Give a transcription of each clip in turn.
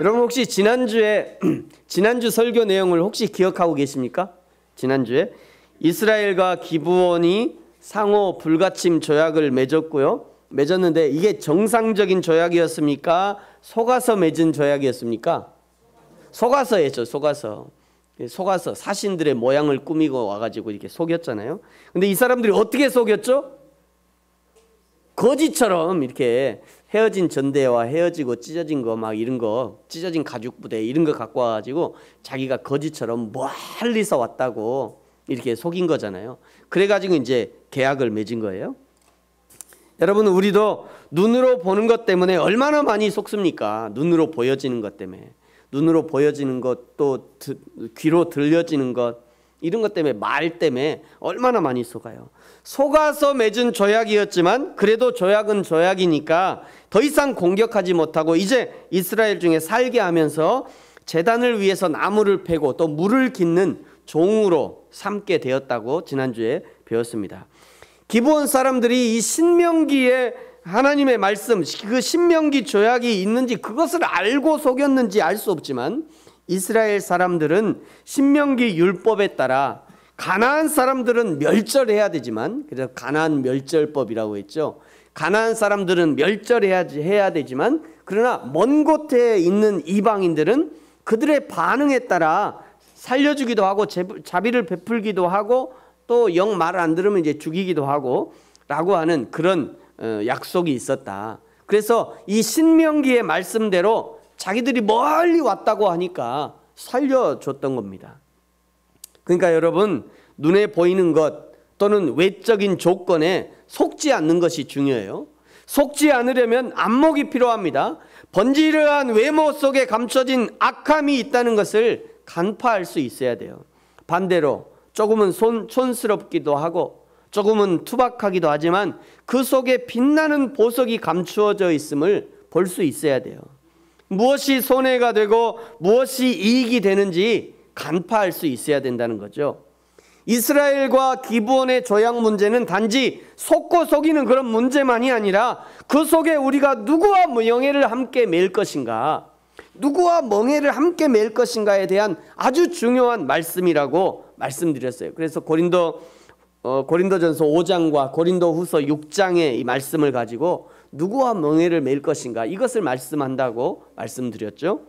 여러분 혹시 지난주 설교 내용을 혹시 기억하고 계십니까? 지난주에 이스라엘과 기브온이 상호 불가침 조약을 맺었는데 이게 정상적인 조약이었습니까? 속아서 맺은 조약이었습니까? 속아서였죠. 속아서 사신들의 모양을 꾸미고 와가지고 이렇게 속였잖아요. 근데 이 사람들이 어떻게 속였죠? 거지처럼 이렇게 헤어진 전대와 헤어지고 찢어진 거 막 이런 거, 찢어진 가죽 부대 이런 거 갖고 와가지고 자기가 거지처럼 멀리서 왔다고 이렇게 속인 거잖아요. 그래가지고 이제 계약을 맺은 거예요. 여러분, 우리도 눈으로 보는 것 때문에 얼마나 많이 속습니까? 눈으로 보여지는 것 때문에, 눈으로 보여지는 것, 또 귀로 들려지는 것, 이런 것 때문에, 말 때문에 얼마나 많이 속아요. 속아서 맺은 조약이었지만 그래도 조약은 조약이니까 더 이상 공격하지 못하고 이제 이스라엘 중에 살게 하면서 제단을 위해서 나무를 패고 또 물을 깃는 종으로 삼게 되었다고 지난주에 배웠습니다. 기브온 사람들이 이 신명기에 하나님의 말씀, 그 신명기 조약이 있는지 그것을 알고 속였는지 알 수 없지만 이스라엘 사람들은 신명기 율법에 따라 가나안 사람들은 멸절해야 되지만, 그래서 가나안 멸절법이라고 했죠. 가나안 사람들은 멸절해야 되지만 그러나 먼 곳에 있는 이방인들은 그들의 반응에 따라 살려주기도 하고 자비를 베풀기도 하고 또 영 말 안 들으면 이제 죽이기도 하고 라고 하는 그런 약속이 있었다. 그래서 이 신명기의 말씀대로 자기들이 멀리 왔다고 하니까 살려줬던 겁니다. 그러니까 여러분, 눈에 보이는 것 또는 외적인 조건에 속지 않는 것이 중요해요. 속지 않으려면 안목이 필요합니다. 번지르한 외모 속에 감춰진 악함이 있다는 것을 간파할 수 있어야 돼요. 반대로 조금은 촌스럽기도 하고 조금은 투박하기도 하지만 그 속에 빛나는 보석이 감추어져 있음을 볼 수 있어야 돼요. 무엇이 손해가 되고 무엇이 이익이 되는지 간파할 수 있어야 된다는 거죠. 이스라엘과 기브온의 조약 문제는 단지 속고 속이는 그런 문제만이 아니라 그 속에 우리가 누구와 영예를 함께 맬 것인가, 누구와 멍에를 함께 맬 것인가에 대한 아주 중요한 말씀이라고 말씀드렸어요. 그래서 고린도전서 5장과 고린도후서 6장의 이 말씀을 가지고 누구와 멍에를 맬 것인가, 이것을 말씀한다고 말씀드렸죠.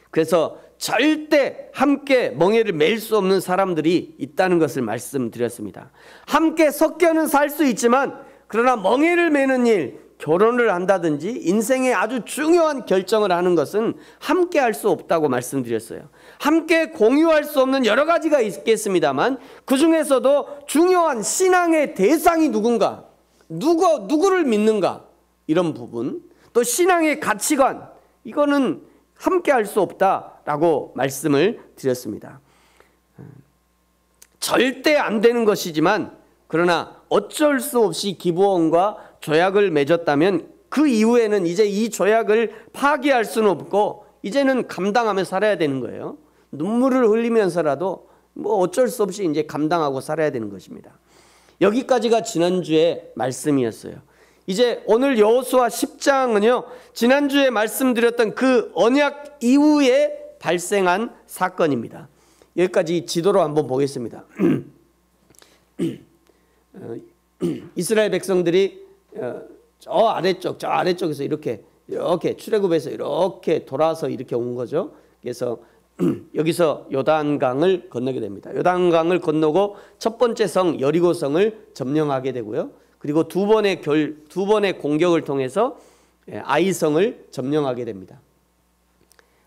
그래서 절대 함께 멍에를 맬 수 없는 사람들이 있다는 것을 말씀드렸습니다. 함께 섞여는 살 수 있지만 그러나 멍에를 매는 일, 결혼을 한다든지 인생의 아주 중요한 결정을 하는 것은 함께 할 수 없다고 말씀드렸어요. 함께 공유할 수 없는 여러 가지가 있겠습니다만 그 중에서도 중요한 신앙의 대상이 누군가, 누구를 믿는가, 이런 부분, 또 신앙의 가치관, 이거는 함께 할 수 없다라고 말씀을 드렸습니다. 절대 안 되는 것이지만 그러나 어쩔 수 없이 기브온과 조약을 맺었다면 그 이후에는 이제 이 조약을 파기할 수는 없고 이제는 감당하며 살아야 되는 거예요. 눈물을 흘리면서라도 뭐 어쩔 수 없이 이제 감당하고 살아야 되는 것입니다. 여기까지가 지난주의 말씀이었어요. 이제 오늘 여호수아 10장은요, 지난주에 말씀드렸던 그 언약 이후에 발생한 사건입니다. 여기까지 지도로 한번 보겠습니다. 이스라엘 백성들이 저 아래쪽에서 이렇게 출애굽에서 이렇게 돌아서 이렇게 온 거죠. 그래서 여기서 요단강을 건너게 됩니다. 요단강을 건너고 첫 번째 성 여리고성을 점령하게 되고요. 그리고 두 번의 공격을 통해서 아이성을 점령하게 됩니다.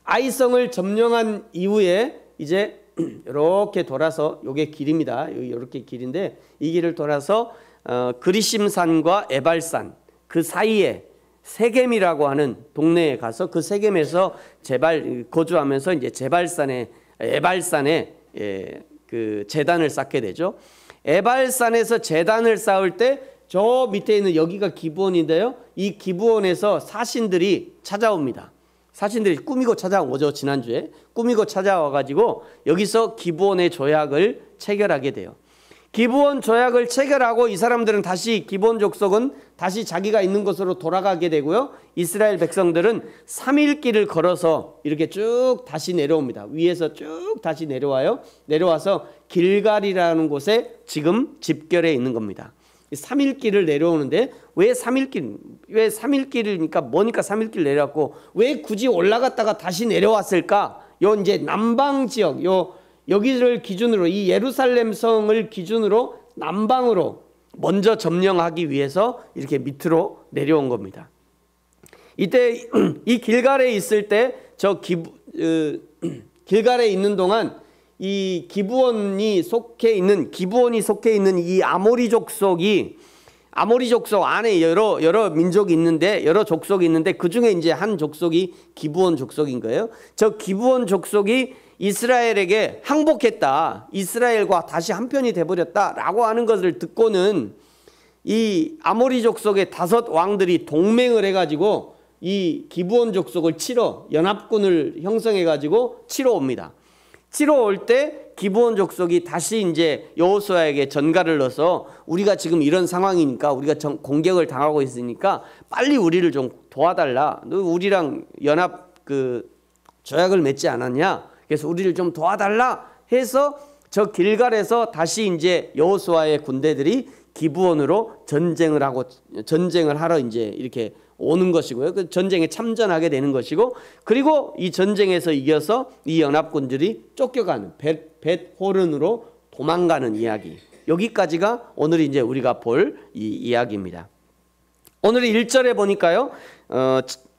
아이성을 점령한 이후에 이제 이렇게 돌아서, 요게 길입니다. 이렇게 길인데 이 길을 돌아서 그리심산과 에발산 그 사이에 세겜이라고 하는 동네에 가서 그 세겜에서 거주하면서 이제 에발산에 그 제단을 쌓게 되죠. 에발산에서 제단을 쌓을 때 저 밑에 있는 여기가 기브온인데요. 이 기브온에서 사신들이 찾아옵니다. 사신들이 꾸미고 찾아오죠. 지난주에 꾸미고 찾아와가지고 여기서 기브온의 조약을 체결하게 돼요. 기브온 조약을 체결하고 이 사람들은 다시 기브온 족속은 다시 자기가 있는 곳으로 돌아가게 되고요. 이스라엘 백성들은 3일 길을 걸어서 이렇게 쭉 다시 내려옵니다. 위에서 쭉 다시 내려와요. 내려와서 길갈이라는 곳에 지금 집결해 있는 겁니다. 3일 길을 내려오는데 왜 3일 길? 왜 3일 길이니까 뭐니까 3일 길 내려왔고 왜 굳이 올라갔다가 다시 내려왔을까? 요 이제 남방 지역 여기를 기준으로 이 예루살렘 성을 기준으로 남방으로 먼저 점령하기 위해서 이렇게 밑으로 내려온 겁니다. 이때 이 길갈에 있을 때 길갈에 있는 동안 이 기브온이 속해 있는 이 아모리 족속 안에 여러 민족이 있는데 여러 족속이 있는데 그 중에 이제 한 족속이 기브온 족속인 거예요. 저 기브온 족속이 이스라엘에게 항복했다. 이스라엘과 다시 한편이 돼버렸다라고 하는 것을 듣고는 이 아모리 족속의 5 왕들이 동맹을 해가지고 이 기브온 족속을 연합군을 형성해가지고 치러 옵니다. 치러 올 때 기브온 족속이 다시 이제 여호수아에게 전가를 넣어서 우리가 지금 이런 상황이니까 우리가 공격을 당하고 있으니까 빨리 우리를 좀 도와달라. 너 우리랑 연합 조약을 맺지 않았냐? 그래서 우리를 좀 도와달라 해서 저 길갈에서 다시 이제 여호수아의 군대들이 기브온으로 전쟁을 하러 이제 이렇게 오는 것이고요. 그 전쟁에 참전하게 되는 것이고, 그리고 이 전쟁에서 이겨서 이 연합군들이 쫓겨가는 벳호른으로 도망가는 이야기. 여기까지가 오늘 이제 우리가 볼 이 이야기입니다. 오늘 1절에 보니까요.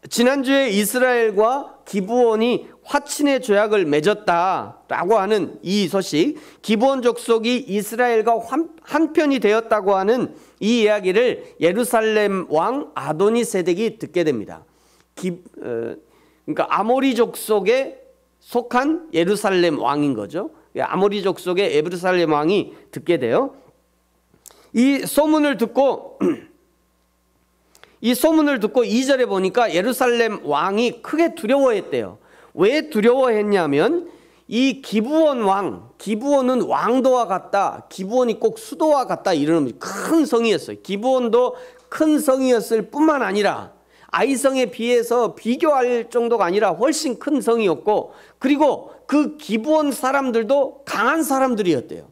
지난주에 이스라엘과 기브온이 화친의 조약을 맺었다라고 하는 이 소식, 기브온 족속이 이스라엘과 한편이 되었다고 하는 이 이야기를 예루살렘 왕 아도니세덱이 듣게 됩니다. 그러니까 아모리 족속에 속한 예루살렘 왕인 거죠. 아모리 족속의 예루살렘 왕이 듣게 돼요. 이 소문을 듣고 2절에 보니까 예루살렘 왕이 크게 두려워했대요. 왜 두려워했냐면 이 기브온은 왕도와 같다. 기브온이 꼭 수도와 같다. 이런 큰 성이었어요. 기브온도 큰 성이었을 뿐만 아니라 아이성에 비해서 비교할 정도가 아니라 훨씬 큰 성이었고, 그리고 그 기브온 사람들도 강한 사람들이었대요.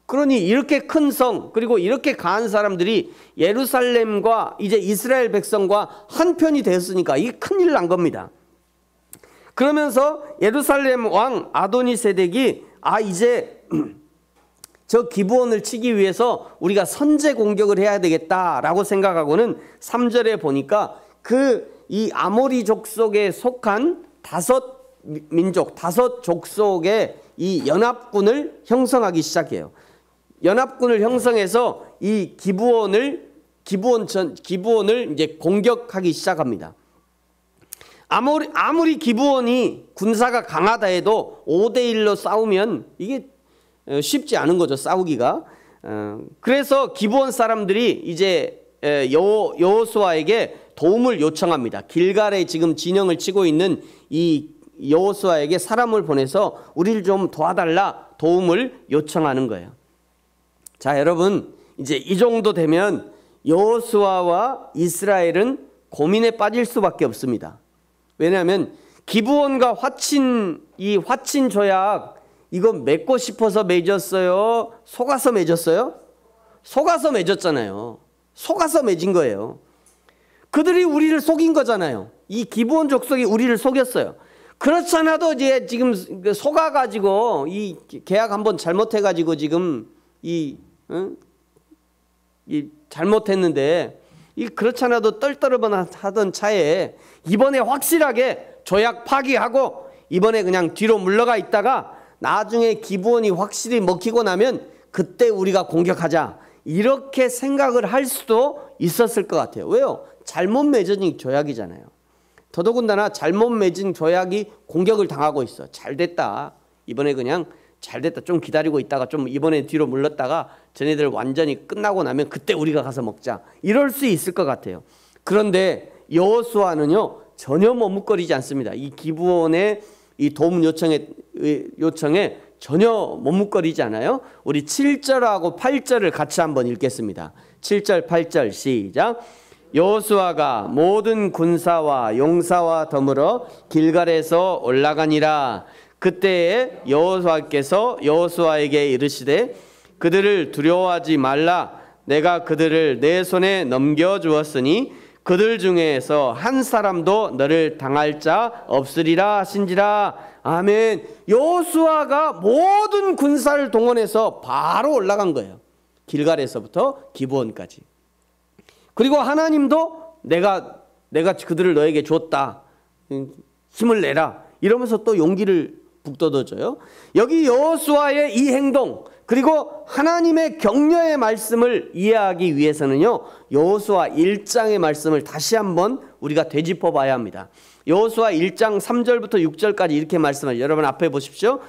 그러니 이렇게 큰 성, 그리고 이렇게 강한 사람들이 예루살렘과 이제 이스라엘 백성과 한편이 됐으니까 이게 큰일 난 겁니다. 그러면서 예루살렘 왕 아도니세덱이 이제 저 기브온을 치기 위해서 우리가 선제 공격을 해야 되겠다라고 생각하고는 3절에 보니까 이 아모리 족속에 속한 5 족속의 이 연합군을 형성하기 시작해요. 연합군을 형성해서 이 기브온을 이제 공격하기 시작합니다. 아무리 기브온이 군사가 강하다 해도 5대1로 싸우면 이게 쉽지 않은 거죠, 싸우기가. 그래서 기브온 사람들이 이제 여호수아에게 도움을 요청합니다. 길갈에 지금 진영을 치고 있는 이 여호수아에게 사람을 보내서 우리를 좀 도와달라 도움을 요청하는 거예요. 자, 여러분, 이제 이 정도 되면 여호수아와 이스라엘은 고민에 빠질 수밖에 없습니다. 왜냐하면 기브온과 화친 조약, 이거 맺고 싶어서 맺었어요? 속아서 맺었어요? 속아서 맺었잖아요. 속아서 맺은 거예요. 그들이 우리를 속인 거잖아요. 이 기브온 족속이 우리를 속였어요. 그렇지 않아도 이제 지금 속아가지고 이 계약 한번 잘못해가지고 지금 잘못했는데 그렇지 않아도 떨떠름만 하던 차에 이번에 확실하게 조약 파기하고 이번에 그냥 뒤로 물러가 있다가 나중에 기브온이 확실히 먹히고 나면 그때 우리가 공격하자, 이렇게 생각을 할 수도 있었을 것 같아요. 왜요? 잘못 맺은 조약이잖아요. 더더군다나 잘못 맺은 조약이 공격을 당하고 있어. 잘됐다, 이번에 그냥 잘됐다, 좀 기다리고 있다가 좀 이번에 뒤로 물렀다가 쟤네들 완전히 끝나고 나면 그때 우리가 가서 먹자, 이럴 수 있을 것 같아요. 그런데 여호수아는요 전혀 머뭇거리지 않습니다. 이 기브온의 이 도움 요청에 전혀 머뭇거리지 않아요? 우리 7절하고 8절을 같이 한번 읽겠습니다. 7절 8절 시작. 여호수아가 모든 군사와 용사와 더불어 길갈에서 올라가니라. 그때에 여호수아께서 여호수아에게 이르시되 그들을 두려워하지 말라. 내가 그들을 내 손에 넘겨주었으니 그들 중에서 한 사람도 너를 당할 자 없으리라 하신지라. 아멘. 여호수아가 모든 군사를 동원해서 바로 올라간 거예요. 길갈에서부터 기브온까지. 그리고 하나님도 내가 그들을 너에게 줬다. 힘을 내라. 이러면서 또 용기를 북돋아줘요. 여기 여호수아의 이 행동, 그리고 하나님의 격려의 말씀을 이해하기 위해서는요, 여호수아 1장의 말씀을 다시 한번 우리가 되짚어 봐야 합니다. 여호수아 1장 3절부터 6절까지 이렇게 말씀을, 여러분 앞에 보십시오.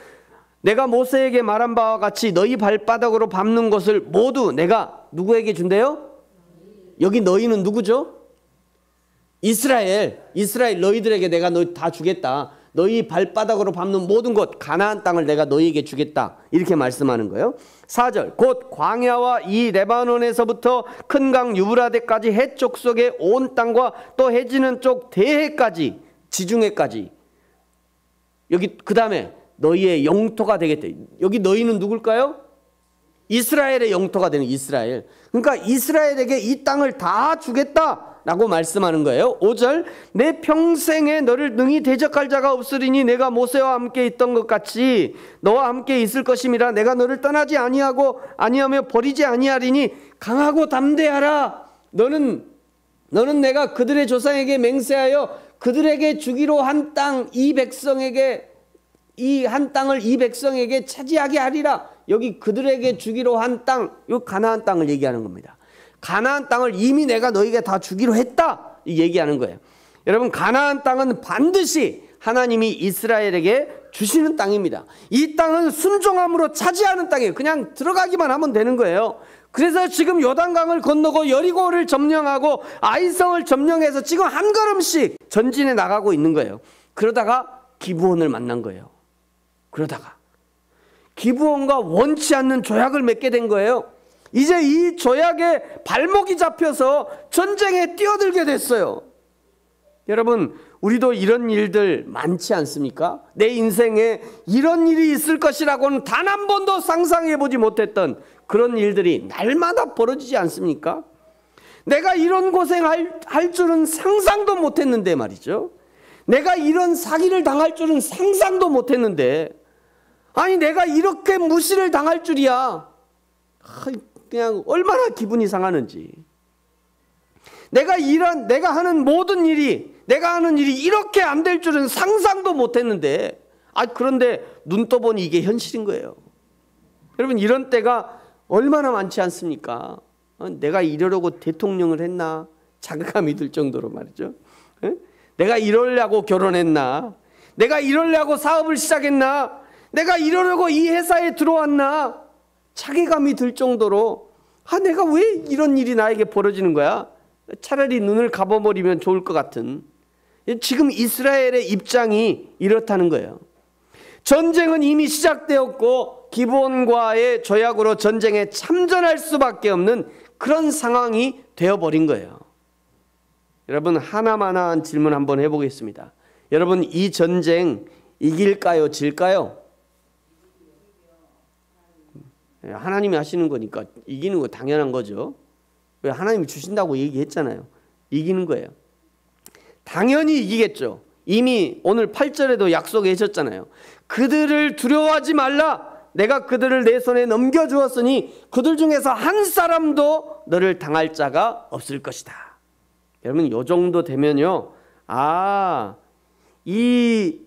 내가 모세에게 말한 바와 같이 너희 발바닥으로 밟는 것을 모두 내가 누구에게 준대요? 여기 너희는 누구죠? 이스라엘 너희들에게 내가 너희 다 주겠다. 너희 발바닥으로 밟는 모든 곳 가나안 땅을 내가 너희에게 주겠다. 이렇게 말씀하는 거예요. 4절 곧 광야와 이 레바논에서부터 큰 강 유브라데까지 해쪽 속의 온 땅과 또 해지는 쪽 대해까지 지중해까지. 여기 그 다음에 너희의 영토가 되겠다. 여기 너희는 누굴까요? 이스라엘의 영토가 되는 이스라엘. 그러니까 이스라엘에게 이 땅을 다 주겠다라고 말씀하는 거예요. 5절 내 평생에 너를 능히 대적할 자가 없으리니 내가 모세와 함께 있던 것 같이 너와 함께 있을 것임이라. 내가 너를 떠나지 아니하며 버리지 아니하리니 강하고 담대하라. 너는 내가 그들의 조상에게 맹세하여 그들에게 주기로 한 땅 이 백성에게 이 한 땅을 이 백성에게 차지하게 하리라. 여기 그들에게 주기로 한 땅, 이 가나안 땅을 얘기하는 겁니다. 가나안 땅을 이미 내가 너희에게 다 주기로 했다, 이 얘기하는 거예요. 여러분, 가나안 땅은 반드시 하나님이 이스라엘에게 주시는 땅입니다. 이 땅은 순종함으로 차지하는 땅이에요. 그냥 들어가기만 하면 되는 거예요. 그래서 지금 요단강을 건너고 여리고를 점령하고 아이성을 점령해서 지금 한 걸음씩 전진해 나가고 있는 거예요. 그러다가 기브온을 만난 거예요. 그러다가 기브온과 원치 않는 조약을 맺게 된 거예요. 이제 이 조약에 발목이 잡혀서 전쟁에 뛰어들게 됐어요. 여러분, 우리도 이런 일들 많지 않습니까? 내 인생에 이런 일이 있을 것이라고는 단 한 번도 상상해보지 못했던 그런 일들이 날마다 벌어지지 않습니까? 내가 이런 고생할 줄은 상상도 못했는데 말이죠. 내가 이런 사기를 당할 줄은 상상도 못했는데, 아니 내가 이렇게 무시를 당할 줄이야. 그냥 얼마나 기분이 상하는지. 내가 하는 모든 일이, 내가 하는 일이 이렇게 안 될 줄은 상상도 못했는데, 그런데 눈 떠보니 이게 현실인 거예요. 여러분, 이런 때가 얼마나 많지 않습니까? 내가 이러려고 대통령을 했나? 자괴감이 들 정도로 말이죠. 내가 이러려고 결혼했나? 내가 이러려고 사업을 시작했나? 내가 이러려고 이 회사에 들어왔나? 자괴감이 들 정도로, 내가 왜 이런 일이 나에게 벌어지는 거야? 차라리 눈을 감아버리면 좋을 것 같은, 지금 이스라엘의 입장이 이렇다는 거예요. 전쟁은 이미 시작되었고 기브온과의 조약으로 전쟁에 참전할 수밖에 없는 그런 상황이 되어버린 거예요. 여러분, 하나만한 질문 한번 해보겠습니다. 여러분, 이 전쟁 이길까요? 질까요? 하나님이 하시는 거니까 이기는 거 당연한 거죠. 왜? 하나님이 주신다고 얘기했잖아요. 이기는 거예요. 당연히 이기겠죠. 이미 오늘 8절에도 약속해 주셨잖아요. 그들을 두려워하지 말라. 내가 그들을 내 손에 넘겨주었으니 그들 중에서 한 사람도 너를 당할 자가 없을 것이다. 여러분, 이 정도 되면요, 이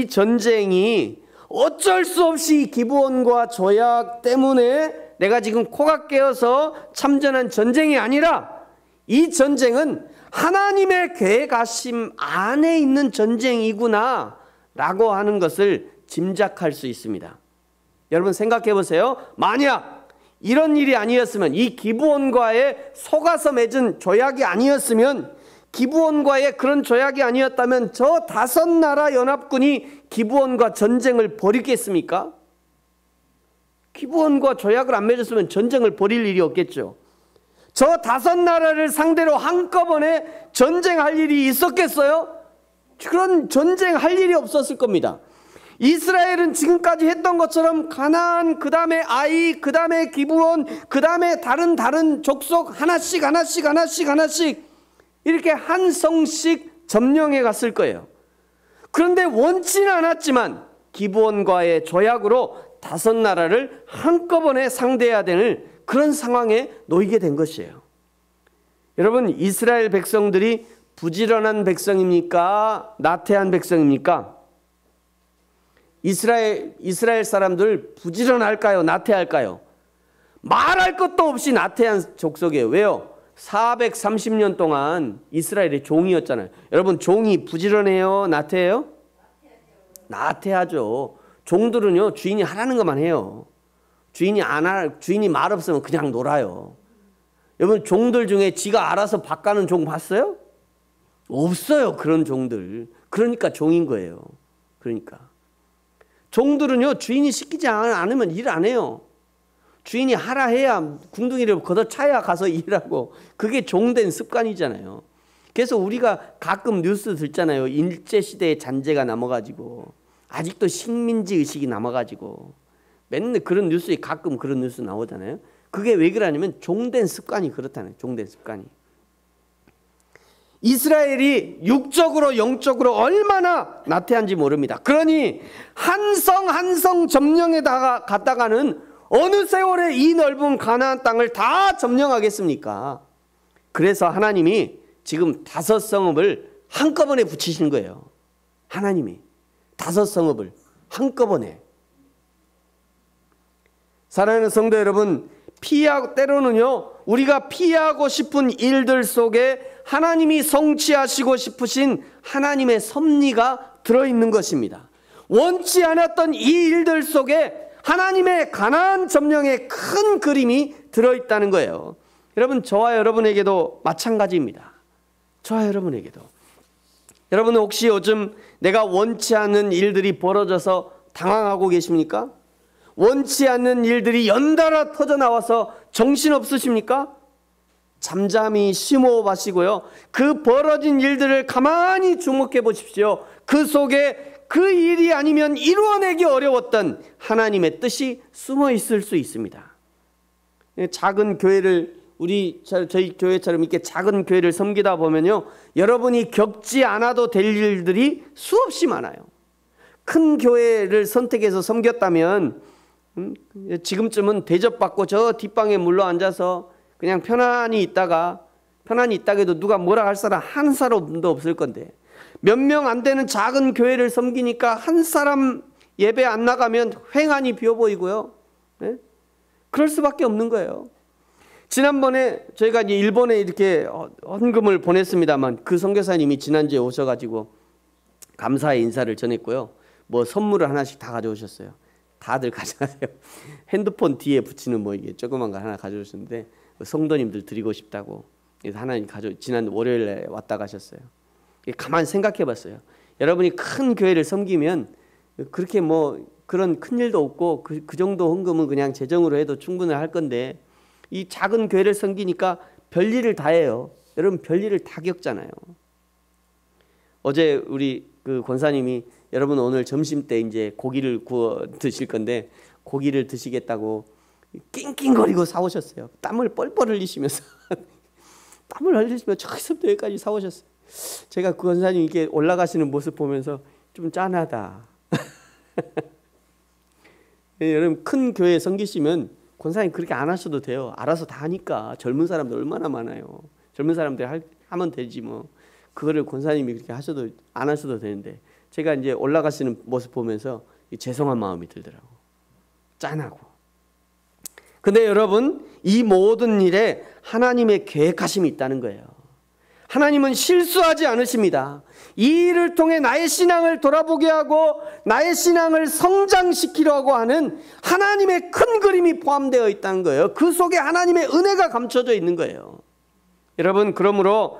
전쟁이 어쩔 수 없이 기브온과 조약 때문에 내가 지금 코가 깨어서 참전한 전쟁이 아니라, 이 전쟁은 하나님의 계획하심 안에 있는 전쟁이구나 라고 하는 것을 짐작할 수 있습니다. 여러분, 생각해 보세요. 만약 이런 일이 아니었으면, 이 기브온과의 속아서 맺은 조약이 아니었으면 기브온과의 그런 조약이 아니었다면 저 5나라 연합군이 기브온과 전쟁을 벌이겠습니까? 기브온과 조약을 안 맺었으면 전쟁을 벌일 일이 없겠죠. 저 5나라를 상대로 한꺼번에 전쟁할 일이 있었겠어요? 그런 전쟁할 일이 없었을 겁니다. 이스라엘은 지금까지 했던 것처럼 가나안, 그 다음에 아이, 그 다음에 기브온, 그 다음에 다른 족속 하나씩 이렇게 한 성씩 점령해 갔을 거예요. 그런데 원치는 않았지만 기브온과의 조약으로 5나라를 한꺼번에 상대해야 되는 그런 상황에 놓이게 된 것이에요. 여러분, 이스라엘 백성들이 부지런한 백성입니까? 나태한 백성입니까? 이스라엘 사람들 부지런할까요? 나태할까요? 말할 것도 없이 나태한 족속이에요. 왜요? 430년 동안 이스라엘의 종이었잖아요. 여러분, 종이 부지런해요? 나태해요? 나태하죠. 종들은요, 주인이 하라는 것만 해요. 주인이 말 없으면 그냥 놀아요. 여러분, 종들 중에 지가 알아서 바꾸는 종 봤어요? 없어요, 그런 종들. 그러니까 종인 거예요. 그러니까 종들은요, 주인이 시키지 않으면 일 안 해요. 주인이 하라 해야, 궁둥이를 걷어차야 가서 일하고, 그게 종된 습관이잖아요. 그래서 우리가 가끔 뉴스 듣잖아요. 일제시대의 잔재가 남아가지고 아직도 식민지 의식이 남아가지고 맨날 그런 뉴스에 가끔 그런 뉴스 나오잖아요. 그게 왜 그러냐면 종된 습관이 그렇다는 거예요. 종된 습관이. 이스라엘이 육적으로 영적으로 얼마나 나태한지 모릅니다. 그러니 한 성 점령에 갔다가는 어느 세월에 이 넓은 가나안 땅을 다 점령하겠습니까? 그래서 하나님이 지금 5성읍을 한꺼번에 붙이신 거예요. 하나님이 5성읍을 한꺼번에. 사랑하는 성도 여러분, 때로는요, 우리가 피하고 싶은 일들 속에 하나님이 성취하시고 싶으신 하나님의 섭리가 들어있는 것입니다. 원치 않았던 이 일들 속에 하나님의 가나안 점령의 큰 그림이 들어있다는 거예요. 여러분, 저와 여러분에게도 마찬가지입니다. 저와 여러분에게도. 여러분은 혹시 요즘 내가 원치 않는 일들이 벌어져서 당황하고 계십니까? 원치 않는 일들이 연달아 터져나와서 정신없으십니까? 잠잠히 심호흡하시고요, 그 벌어진 일들을 가만히 주목해 보십시오. 그 속에 그 일이 아니면 이루어내기 어려웠던 하나님의 뜻이 숨어 있을 수 있습니다. 작은 교회를, 저희 교회처럼 이렇게 작은 교회를 섬기다 보면요, 여러분이 겪지 않아도 될 일들이 수없이 많아요. 큰 교회를 선택해서 섬겼다면 지금쯤은 대접받고 저 뒷방에 물러 앉아서 그냥 편안히 있다가 해도 누가 뭐라 할 사람 한 사람도 없을 건데, 몇 명 안 되는 작은 교회를 섬기니까 한 사람 예배 안 나가면 횡하니 비어 보이고요. 네? 그럴 수밖에 없는 거예요. 지난번에 저희가 이제 일본에 이렇게 헌금을 보냈습니다만, 그 선교사님이 지난주에 오셔가지고 감사의 인사를 전했고요, 뭐 선물을 하나씩 다 가져오셨어요. 다들 가져가세요. 핸드폰 뒤에 붙이는 뭐 이게 조그만 거 하나 가져오셨는데, 성도님들 드리고 싶다고. 그래서 하나님 지난 월요일에 왔다 가셨어요. 가만히 생각해 봤어요. 여러분이 큰 교회를 섬기면 그렇게 뭐 그런 큰 일도 없고 그 정도 헌금은 그냥 재정으로 해도 충분할 건데, 이 작은 교회를 섬기니까 별일을 다 해요. 여러분, 별일을 다 겪잖아요. 어제 우리 그 권사님이 여러분 오늘 점심 때 이제 고기를 구워 드실 건데, 고기를 드시겠다고 낑낑거리고 사오셨어요. 땀을 뻘뻘 흘리시면서 땀을 흘리시면서 저기서부터 여기까지 사오셨어요. 제가 그 권사님 이렇게 올라가시는 모습 보면서 좀 짠하다. 여러분, 큰 교회 섬기시면 권사님 그렇게 안 하셔도 돼요. 알아서 다 하니까. 젊은 사람들 얼마나 많아요. 젊은 사람들 하면 되지 뭐. 그거를 권사님이 그렇게 안 하셔도 되는데, 제가 이제 올라가시는 모습 보면서 죄송한 마음이 들더라고. 짠하고. 근데 여러분, 이 모든 일에 하나님의 계획하심이 있다는 거예요. 하나님은 실수하지 않으십니다. 이 일을 통해 나의 신앙을 돌아보게 하고 나의 신앙을 성장시키려고 하는 하나님의 큰 그림이 포함되어 있다는 거예요. 그 속에 하나님의 은혜가 감춰져 있는 거예요. 여러분, 그러므로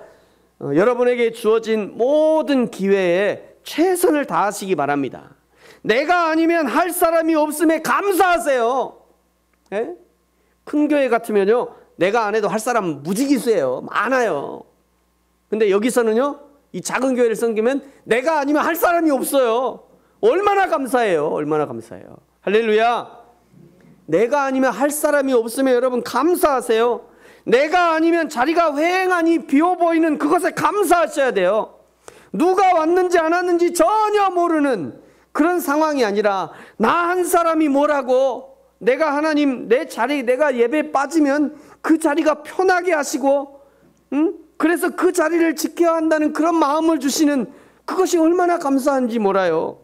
여러분에게 주어진 모든 기회에 최선을 다하시기 바랍니다. 내가 아니면 할 사람이 없음에 감사하세요. 예? 큰 교회 같으면요, 내가 안 해도 할 사람 무지기수예요. 많아요. 근데 여기서는요, 이 작은 교회를 섬기면 내가 아니면 할 사람이 없어요. 얼마나 감사해요. 얼마나 감사해요. 할렐루야. 내가 아니면 할 사람이 없으면 여러분 감사하세요. 내가 아니면 자리가 휑하니 비어 보이는 그것에 감사하셔야 돼요. 누가 왔는지 안 왔는지 전혀 모르는 그런 상황이 아니라 나 한 사람이 뭐라고, 내가 하나님 내 자리, 내가 예배에 빠지면 그 자리가 편하게 하시고, 그래서 그 자리를 지켜야 한다는 그런 마음을 주시는 그것이 얼마나 감사한지 몰라요.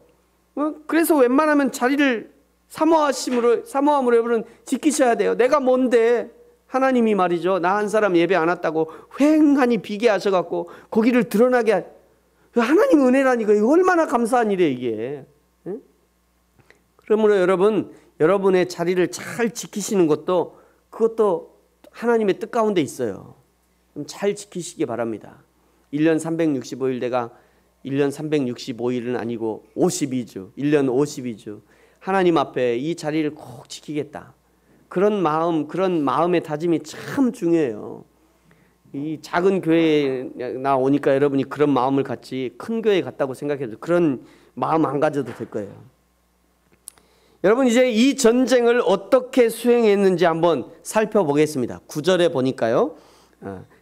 그래서 웬만하면 자리를 사모함으로 여러분 지키셔야 돼요. 내가 뭔데, 하나님이 말이죠, 나 한 사람 예배 안 왔다고 휑하니 비게 하셔갖고 거기를 드러나게 하나님 은혜라니까 이거 얼마나 감사한 일이에요 이게. 그러므로 여러분, 여러분의 자리를 잘 지키시는 것도 그것도 하나님의 뜻 가운데 있어요. 잘 지키시기 바랍니다. 1년 365일 내가 1년 365일은 아니고 52주, 1년 52주 하나님 앞에 이 자리를 꼭 지키겠다. 그런 마음의 다짐이 참 중요해요. 이 작은 교회에 나오니까 여러분이 그런 마음을 갖지 큰 교회에 갔다고 생각해도 그런 마음 안 가져도 될 거예요. 여러분, 이제 이 전쟁을 어떻게 수행했는지 한번 살펴보겠습니다. 9절에 보니까요,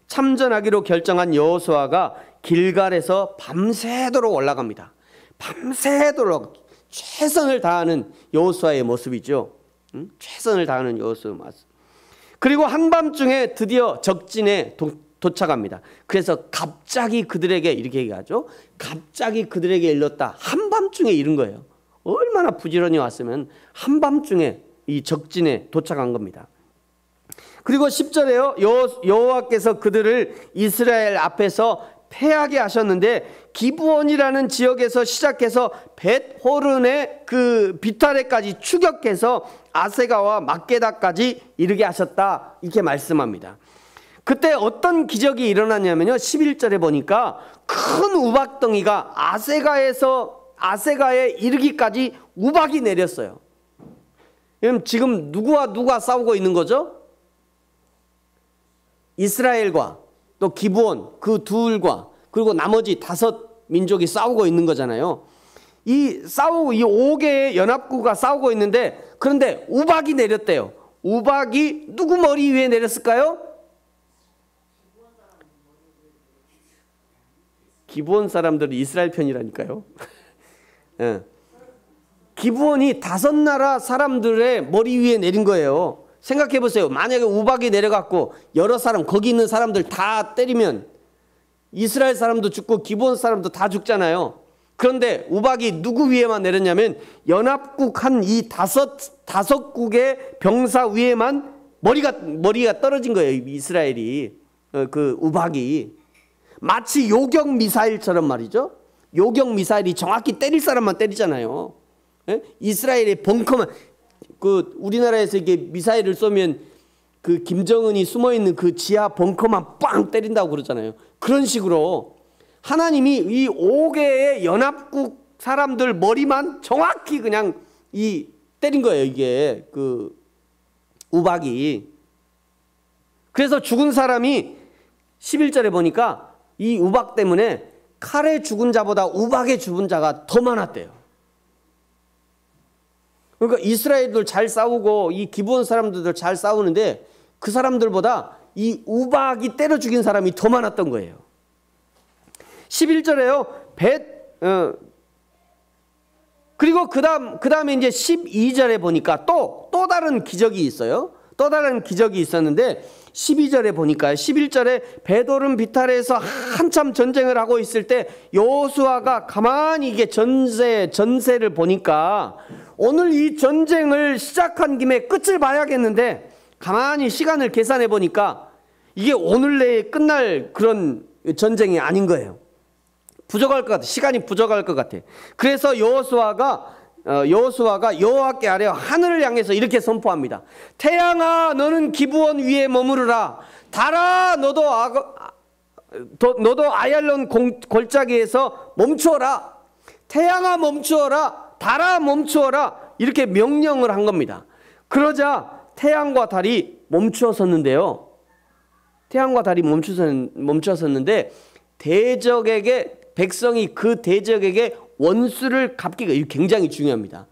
참전하기로 결정한 여호수아가 길갈에서 밤새도록 올라갑니다. 밤새도록 최선을 다하는 여호수아의 모습이죠. 최선을 다하는 여호수아의 모습. 그리고 한밤중에 드디어 적진에 도착합니다. 그래서 갑자기 그들에게 이렇게 얘기하죠. 갑자기 그들에게 일렀다. 한밤중에 이른 거예요. 얼마나 부지런히 왔으면 한밤중에 이 적진에 도착한 겁니다. 그리고 10절에요. 여호와께서 그들을 이스라엘 앞에서 패하게 하셨는데 기브온이라는 지역에서 시작해서 벳호른의 그 비타레까지 추격해서 아세가와 막게다까지 이르게 하셨다, 이렇게 말씀합니다. 그때 어떤 기적이 일어났냐면요, 11절에 보니까 큰 우박덩이가 아세가에 이르기까지 우박이 내렸어요. 그럼 지금 누가 싸우고 있는 거죠? 이스라엘과 또 기브온 그 둘과 그리고 나머지 5 민족이 싸우고 있는 거잖아요. 이 5개의 연합국가 싸우고 있는데, 그런데 우박이 내렸대요. 우박이 누구 머리 위에 내렸을까요? 기브온 사람들이 이스라엘 편이라니까요. 기브온이 5 나라 사람들의 머리 위에 내린 거예요. 생각해 보세요. 만약에 우박이 내려갖고 여러 사람, 거기 있는 사람들 다 때리면 이스라엘 사람도 죽고 기브온 사람도 다 죽잖아요. 그런데 우박이 누구 위에만 내렸냐면 연합국 한 이 5 국의 병사 위에만 머리가 떨어진 거예요. 이스라엘이 그 우박이 마치 요격 미사일처럼 말이죠. 요격 미사일이 정확히 때릴 사람만 때리잖아요. 이스라엘의 벙커만, 그 우리나라에서 이게 미사일을 쏘면 그 김정은이 숨어 있는 그 지하 벙커만 빵 때린다고 그러잖아요. 그런 식으로 하나님이 이 5개의 연합국 사람들 머리만 정확히 그냥 때린 거예요. 이게 그 우박이. 그래서 죽은 사람이 11절에 보니까 이 우박 때문에 칼에 죽은 자보다 우박에 죽은 자가 더 많았대요. 그러니까 이스라엘들 잘 싸우고 이 기브온 사람들도 잘 싸우는데 그 사람들보다 이 우박이 때려 죽인 사람이 더 많았던 거예요. 11절에요. 그리고 그 다음에 이제 12절에 보니까 또 다른 기적이 있어요. 또 다른 기적이 있었는데 12절에 보니까 11절에 벳호른 비탈에서 한참 전쟁을 하고 있을 때 여호수아가 가만히 이게 전세를 보니까 오늘 이 전쟁을 시작한 김에 끝을 봐야겠는데 가만히 시간을 계산해 보니까 이게 오늘 내에 끝날 그런 전쟁이 아닌 거예요. 부족할 것 같아. 시간이 부족할 것 같아. 그래서 여호수아가 여호와께 아뢰어 하늘을 향해서 이렇게 선포합니다. 태양아, 너는 기브온 위에 머무르라. 달아, 너도 너도 아얄론 골짜기에서 멈추어라. 태양아 멈추어라. 달아 멈추어라. 이렇게 명령을 한 겁니다. 그러자 태양과 달이 멈추었었는데요. 태양과 달이 멈추었었는데 백성이 그 대적에게 원수를 갚기가, 이거 굉장히 중요합니다.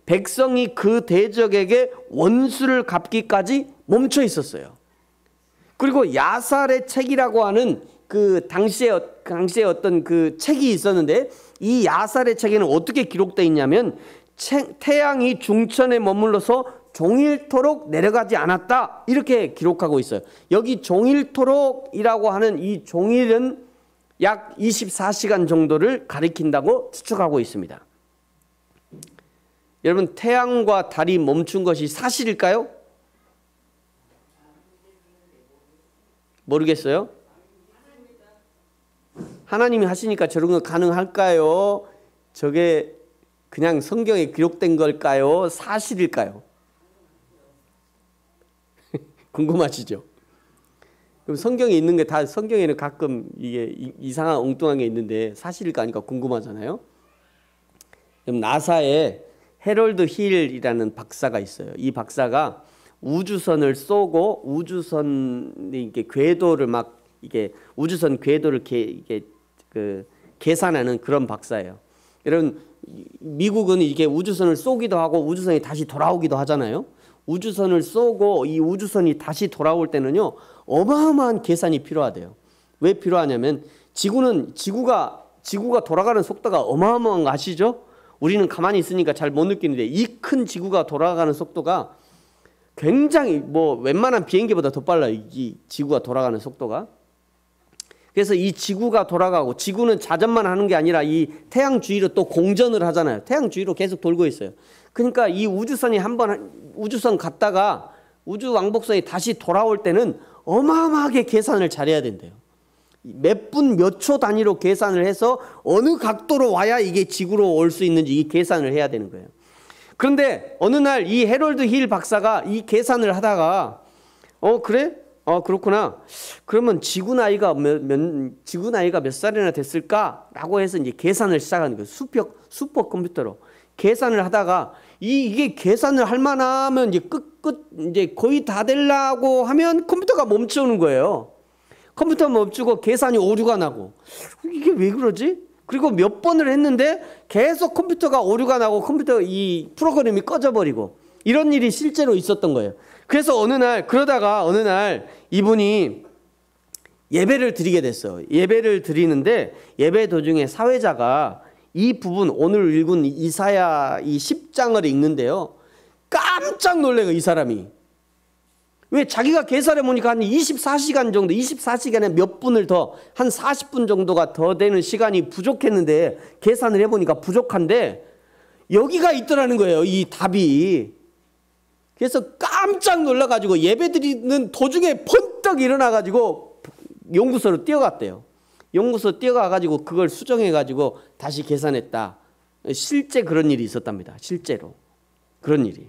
백성이 그 대적에게 원수를 갚기까지 멈춰 있었어요. 그리고 야살의 책이라고 하는 그 당시에 어떤 그 책이 있었는데, 이 야살의 책에는 어떻게 기록되어 있냐면 태양이 중천에 머물러서 종일토록 내려가지 않았다, 이렇게 기록하고 있어요. 여기 종일토록이라고 하는 이 종일은 약 24시간 정도를 가리킨다고 추측하고 있습니다. 여러분, 태양과 달이 멈춘 것이 사실일까요? 모르겠어요? 하나님이 하시니까 저런 거 가능할까요? 저게 그냥 성경에 기록된 걸까요? 사실일까요? 궁금하시죠? 그럼 성경에 있는 게 다, 성경에는 가끔 이게 이상한 엉뚱한 게 있는데 사실일까 아닐까 궁금하잖아요. 그럼 나사에 해럴드 힐이라는 박사가 있어요. 이 박사가 우주선을 쏘고 우주선이 이게 궤도를 막 이게 우주선 궤도를 계산하는 그런 박사예요. 여러분, 미국은 이게 우주선을 쏘기도 하고 우주선이 다시 돌아오기도 하잖아요. 우주선을 쏘고 이 우주선이 다시 돌아올 때는요, 어마어마한 계산이 필요하대요. 왜 필요하냐면 지구가 돌아가는 속도가 어마어마한 거 아시죠? 우리는 가만히 있으니까 잘 못 느끼는데 이 큰 지구가 돌아가는 속도가 굉장히 웬만한 비행기보다 더 빨라요. 이 지구가 돌아가는 속도가. 그래서 이 지구가 돌아가고, 지구는 자전만 하는 게 아니라 이 태양 주위로 또 공전을 하잖아요. 태양 주위로 계속 돌고 있어요. 그러니까 이 우주선이 우주선 갔다가 우주 왕복선이 다시 돌아올 때는 어마어마하게 계산을 잘해야 된대요. 몇 분 몇 초 단위로 계산을 해서 어느 각도로 와야 이게 지구로 올 수 있는지 이 계산을 해야 되는 거예요. 그런데 어느 날 이 해럴드 힐 박사가 이 계산을 하다가 그래? 그렇구나. 그러면 지구 나이가 몇 살이나 됐을까라고 해서 이제 계산을 시작하는 거예요. 슈퍼 컴퓨터로 계산을 하다가 이게 계산을 할 만하면 이제 거의 다 되려고 하면 컴퓨터가 멈추는 거예요. 컴퓨터 멈추고 계산이 오류가 나고, 이게 왜 그러지? 그리고 몇 번을 했는데 계속 컴퓨터가 오류가 나고 컴퓨터 이 프로그램이 꺼져버리고, 이런 일이 실제로 있었던 거예요. 그래서 그러다가 어느 날 이분이 예배를 드리게 됐어요. 예배를 드리는데 예배 도중에 사회자가 이 부분, 오늘 읽은 이사야 이 10장을 읽는데요, 깜짝 놀래요. 이 사람이. 왜? 자기가 계산해 보니까 한 24시간 정도, 24시간에 몇 분을 더, 한 40분 정도가 더 되는 시간이 부족했는데 계산을 해보니까 부족한데 여기가 있더라는 거예요, 이 답이. 그래서 깜짝 놀라가지고 예배드리는 도중에 번떡 일어나가지고 연구소로 뛰어갔대요. 연구소 뛰어가가지고 그걸 수정해가지고 다시 계산했다. 실제 그런 일이 있었답니다. 실제로 그런 일이.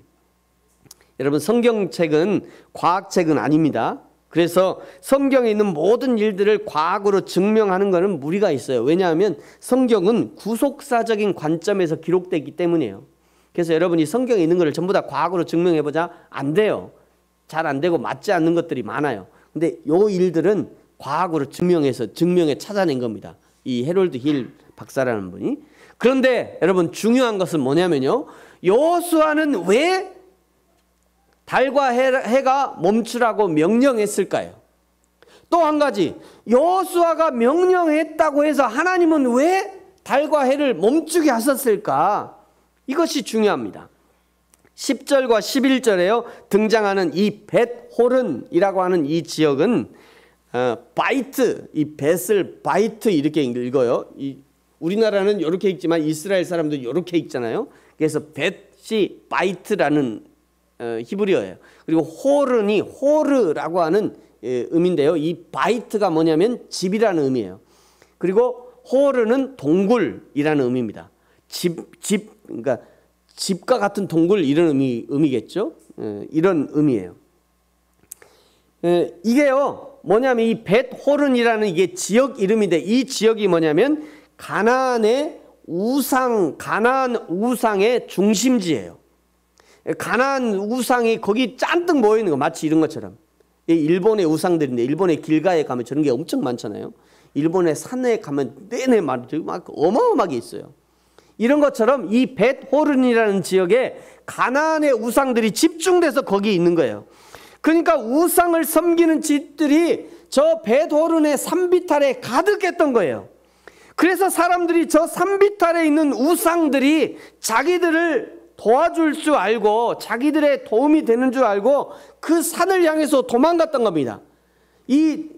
여러분, 성경책은 과학책은 아닙니다. 그래서 성경에 있는 모든 일들을 과학으로 증명하는 것은 무리가 있어요. 왜냐하면 성경은 구속사적인 관점에서 기록되기 때문이에요. 그래서 여러분이 성경에 있는 것을 전부 다 과학으로 증명해보자, 안 돼요. 잘 안 되고 맞지 않는 것들이 많아요. 근데 요 일들은 과학으로 증명해 찾아낸 겁니다. 이 해럴드 힐 박사라는 분이. 그런데 여러분, 중요한 것은 뭐냐면요, 여호수아는 왜 달과 해가 멈추라고 명령했을까요? 또 한 가지, 여호수아가 명령했다고 해서 하나님은 왜 달과 해를 멈추게 하셨을까? 이것이 중요합니다. 10절과 11절에요 등장하는 이 벳호른이라고 하는 이 지역은 바이트, 이 벳을 바이트 이렇게 읽어요. 우리나라는 이렇게 읽지만 이스라엘 사람도 이렇게 읽잖아요. 그래서 벳이 바이트라는 히브리어예요. 그리고 호른이 호르라고 하는 의미인데요. 이 바이트가 뭐냐면 집이라는 의미예요. 그리고 호르는 동굴이라는 의미입니다. 그러니까 집과 같은 동굴, 이런 의미겠죠. 이런 의미예요. 이게요, 뭐냐면 이 벳호른이라는 이게 지역 이름인데, 이 지역이 뭐냐면 가나안 우상의 중심지예요. 가나안 우상이 거기 잔뜩 모여 있는 거, 마치 이런 것처럼. 일본의 우상들인데, 일본의 길가에 가면 저런 게 엄청 많잖아요. 일본의 산에 가면 내내 막 어마어마하게 있어요. 이런 것처럼 이 벳호른이라는 지역에 가나안의 우상들이 집중돼서 거기 있는 거예요. 그러니까 우상을 섬기는 집들이 저 벳호른의 산비탈에 가득했던 거예요. 그래서 사람들이 저 산비탈에 있는 우상들이 자기들을 도와줄 줄 알고, 자기들의 도움이 되는 줄 알고 그 산을 향해서 도망갔던 겁니다. 이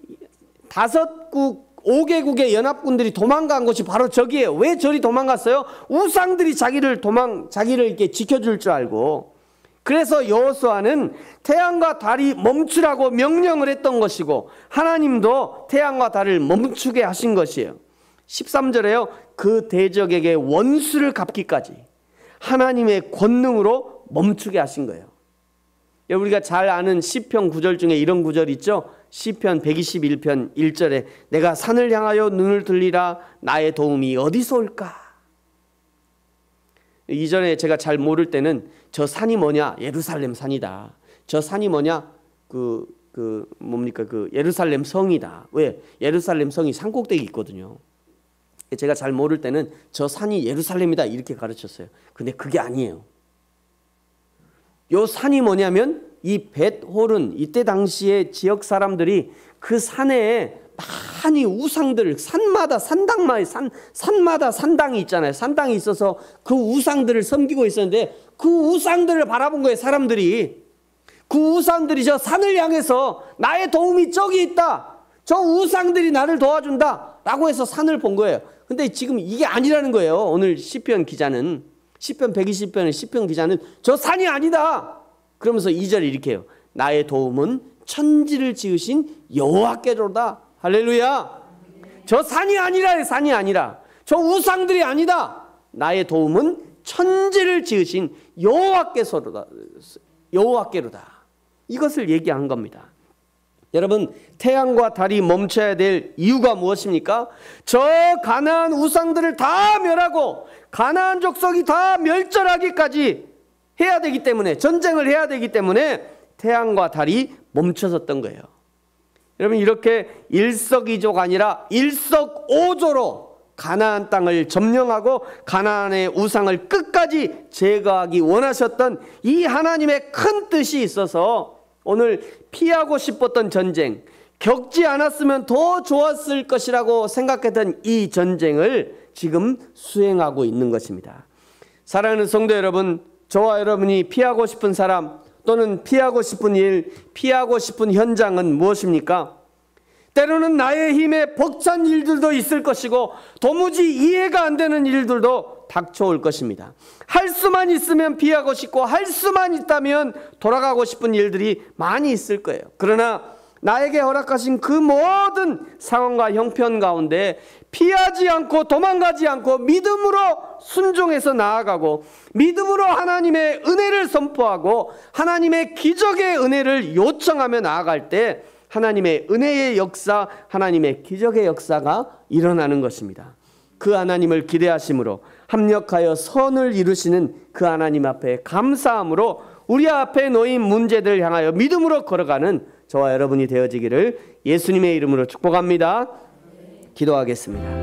5개국의 연합군들이 도망간 곳이 바로 저기예요. 왜 저리 도망갔어요? 우상들이 자기를 이렇게 지켜줄 줄 알고. 그래서 여호수아는 태양과 달이 멈추라고 명령을 했던 것이고, 하나님도 태양과 달을 멈추게 하신 것이에요. 13절에요. 그 대적에게 원수를 갚기까지 하나님의 권능으로 멈추게 하신 거예요. 우리가 잘 아는 시편 9절 중에 이런 구절 있죠. 시편 121편 1절에 내가 산을 향하여 눈을 들리라, 나의 도움이 어디서 올까? 이전에 제가 잘 모를 때는 저 산이 뭐냐? 예루살렘 산이다. 저 산이 뭐냐? 뭡니까? 예루살렘 성이다. 왜? 예루살렘 성이 산꼭대기 있거든요. 제가 잘 모를 때는 저 산이 예루살렘이다 이렇게 가르쳤어요. 근데 그게 아니에요. 요 산이 뭐냐면 이 벳호른, 이때 당시에 지역 사람들이 그 산에 많이 우상들, 산마다 산당이 있잖아요. 산당이 있어서 그 우상들을 섬기고 있었는데, 그 우상들을 바라본 거예요. 사람들이. 그 우상들이 저 산을 향해서 나의 도움이 저기 있다, 저 우상들이 나를 도와준다 라고 해서 산을 본 거예요. 근데 지금 이게 아니라는 거예요. 오늘 시편 기자는, 시편 120편의 시편 기자는 저 산이 아니다 그러면서 2절에 이렇게 해요. 나의 도움은 천지를 지으신 여호와께로다. 할렐루야. 저 산이 아니라, 산이 아니라, 저 우상들이 아니다. 나의 도움은 천지를 지으신 여호와께로다. 이것을 얘기한 겁니다. 여러분, 태양과 달이 멈춰야 될 이유가 무엇입니까? 저 가나안 우상들을 다 멸하고 가나안 족속이 다 멸절하기까지 해야 되기 때문에, 전쟁을 해야 되기 때문에 태양과 달이 멈춰섰던 거예요. 여러분, 이렇게 일석이조가 아니라 일석오조로 가나안 땅을 점령하고 가나안의 우상을 끝까지 제거하기 원하셨던 이 하나님의 큰 뜻이 있어서 오늘 피하고 싶었던 전쟁, 겪지 않았으면 더 좋았을 것이라고 생각했던 이 전쟁을 지금 수행하고 있는 것입니다. 사랑하는 성도 여러분, 저와 여러분이 피하고 싶은 사람 또는 피하고 싶은 일, 피하고 싶은 현장은 무엇입니까? 때로는 나의 힘에 벅찬 일들도 있을 것이고 도무지 이해가 안 되는 일들도 닥쳐올 것입니다. 할 수만 있으면 피하고 싶고 할 수만 있다면 돌아가고 싶은 일들이 많이 있을 거예요. 그러나 나에게 허락하신 그 모든 상황과 형편 가운데 피하지 않고 도망가지 않고 믿음으로 순종해서 나아가고 믿음으로 하나님의 은혜를 선포하고 하나님의 기적의 은혜를 요청하며 나아갈 때 하나님의 은혜의 역사, 하나님의 기적의 역사가 일어나는 것입니다. 그 하나님을 기대하심으로 합력하여 선을 이루시는 그 하나님 앞에 감사함으로 우리 앞에 놓인 문제들 향하여 믿음으로 걸어가는 저와 여러분이 되어지기를 예수님의 이름으로 축복합니다. 기도하겠습니다.